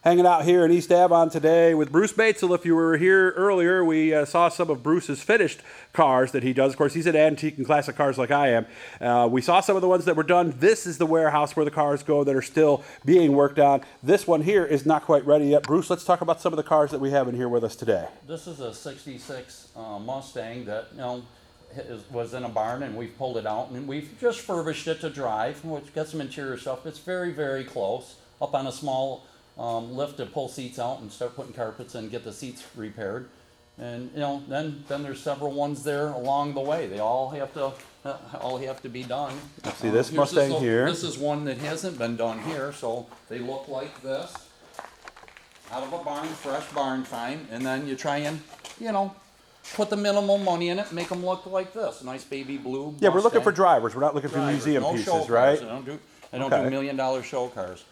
Hanging out here in East Avon today with Bruce Batzel. If you were here earlier, we saw some of Bruce's finished cars that he does. Of course, he's at antique and classic cars like I am. We saw some of the ones that were done. This is the warehouse where the cars go that are still being worked on. This one here is not quite ready yet. Bruce, let's talk about some of the cars that we have in here with us today. This is a 66 Mustang that, was in a barn, and we've pulled it out and we've just furbished it to drive, which got some interior stuff. It's very, very close. Up on a small lift to pull seats out and start putting carpets in, get the seats repaired. And then there's several ones there along the way. They all have to be done. Let's see this Mustang here. This is one that hasn't been done here, so they look like this. Out of a barn, fresh barn time, and then you try and, put the minimal money in it, make them look like this. Nice baby blue Mustang. Yeah, we're looking for drivers. We're not looking for museum no pieces, show cars. right? I don't do $1 million show cars.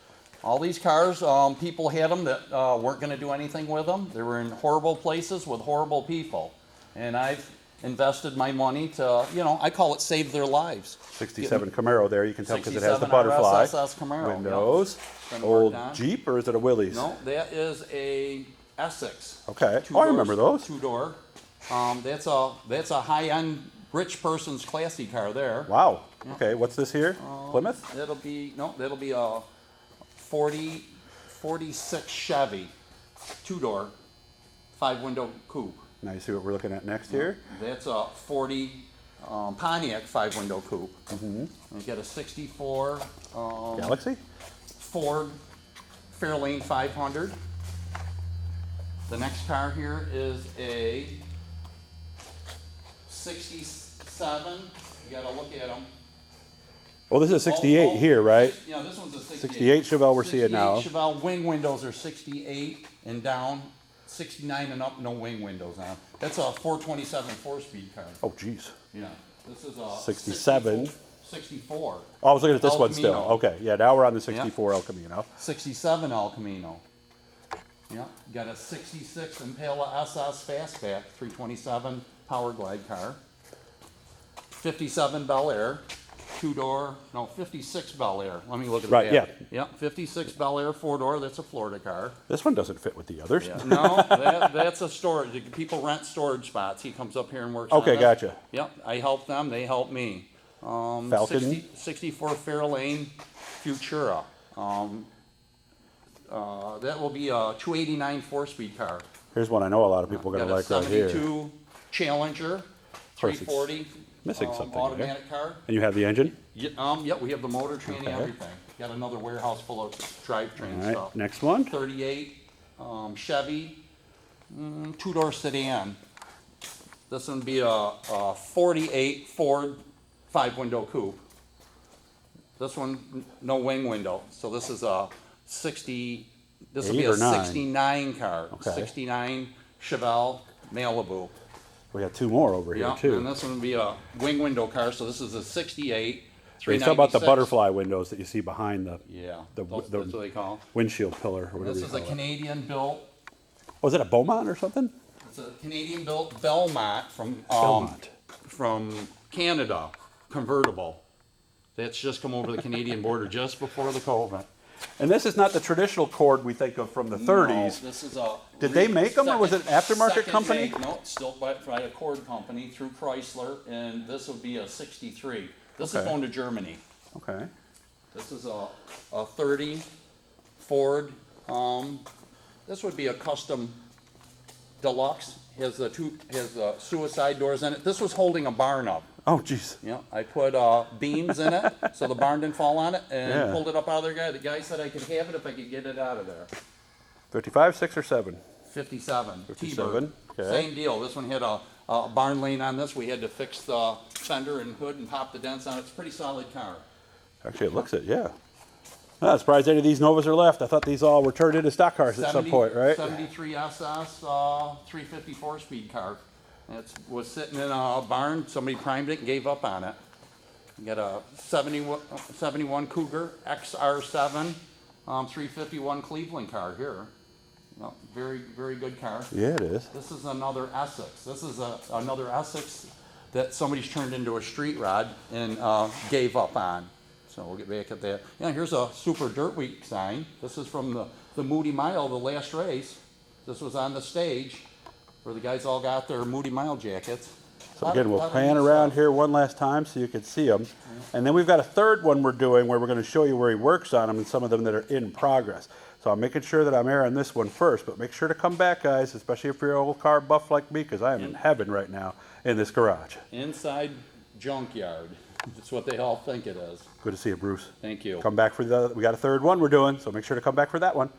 All these cars, people had them that weren't going to do anything with them. They were in horrible places with horrible people. And I've invested my money to, I call it save their lives. 67 Camaro there, you can tell because it has the butterfly. RSS Camaro, windows. Old Jeep, or is it a Willys? No, that is a Essex. Okay. I remember those. Two-door. That's a high-end rich person's classy car there. Wow. Okay, what's this here? Plymouth? That'll be a 46 Chevy, two-door, 5-window coupe. Now you see what we're looking at next here? That's a 40 Pontiac 5-window coupe. Mm-hmm. We got a 64 Galaxy? Ford Fairlane 500. The next car here is a 67. You gotta look at them. Oh, this is a 68 here, right? Yeah, this one's a 68. 68 Chevelle we're seeing now. 68 Chevelle wing windows are 68 and down, 69 and up, no wing windows on. That's a 427 4-speed car. Oh, geez. Yeah, this is a 67. 64. Oh, I was looking at this El one Camino. still. Okay, yeah, now we're on the 64 El Camino. 67 El Camino. Yeah, got a 66 Impala SS Fastback 327 Power Glide car. 57 Bel Air. 56 Bel Air. Let me look at Right, that. yeah. Yeah, 56 Bel Air 4-door. That's a Florida car. This one doesn't fit with the others. Yeah. No, that's a storage. People rent storage spots. He comes up here and works Okay, on gotcha. Yep, I help them. They help me. Falcon? 64 Fairlane Futura. That will be a 289 4-speed car. Here's one I know a lot of people are going to like right here. 72 Challenger 340. Missing something automatic car. And you have the engine? Yeah, we have the motor, tranny, everything. Got another warehouse full of drivetrain All right, stuff. next one. 38 Chevy 2-door sedan. This one would be a 48 Ford 5-window coupe. This one, no wing window. So this is a 60. This will be a 69 car. Okay. 69 Chevelle Malibu. We got two more over here, too. And this one would be a wing window car. So this is a 68. He's talking about the butterfly windows that you see behind the that's what they call them. windshield pillar or whatever This you is call a it. Canadian-built. Was it a Beaumont or something? It's a Canadian-built Belmont from from Canada, convertible. That's just come over the Canadian border just before the COVID. And this is not the traditional Cord we think of from the 30s. No, this is a. Did they make them, or was it an aftermarket company? No, still by a Cord company through Chrysler, and this will be a 63. This is going to Germany. Okay. This is a 30 Ford. This would be a custom deluxe. Has the suicide doors in it. This was holding a barn up. Oh, jeez. Yeah, I put beams in it so the barn didn't fall on it, and pulled it up out of there. The guy said I could have it if I could get it out of there. 35, 6, or 7? 57. 57. Okay. Same deal. This one had a barn lane on this. We had to fix the fender and hood and pop the dents on it. It's a pretty solid car. Actually, it looks it, yeah. I'm surprised any of these Novas are left. I thought these all were turned into stock cars at some point, right? 73 SS 354 speed car. It was sitting in a barn. Somebody primed it and gave up on it. You got a 71 Cougar XR7 351 Cleveland car here. Very, very good car. Yeah, it is. This is another Essex. This is another Essex that somebody's turned into a street rod and gave up on. So we'll get back at that. Yeah, here's a Super Dirt Week sign. This is from the Moody Mile, the last race. This was on the stage where the guys all got their Moody Mile jackets. So again, we'll pan around here one last time so you can see them. And then we've got a third one we're doing where we're going to show you where he works on them and some of them that are in progress. So I'm making sure that I'm airing this one first, but make sure to come back, guys, especially if you're an old car buff like me, because I am in heaven right now in this garage. Inside junkyard. That's what they all think it is. Good to see you, Bruce. Thank you. Come back for we got a third one we're doing, so make sure to come back for that one.